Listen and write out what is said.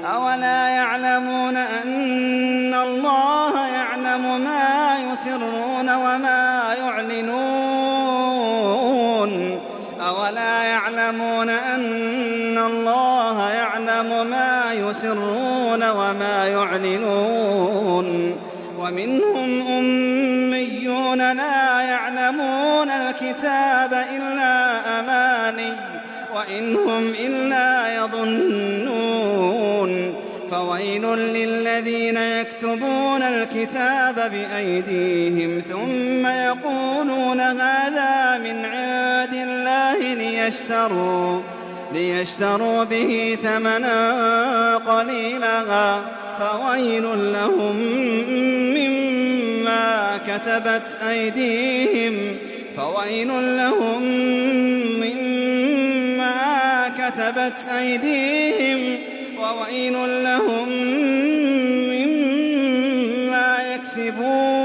أولا يعلمون أن الله يعلم ما يسرون وما يعلنون أولا يعلمون أن الله يعلم ما يسرون وما يعلنون ومنهم أميون لا يعلمون الكتاب إلا أماني وإن هم إلا يظنون فويل للذين يكتبون الكتاب بأيديهم ثم يقولون هذا من عند الله ليشتروا به ثمنا قليلا فويل لهم مما كتبت أيديهم وويل لهم مما يكسبون.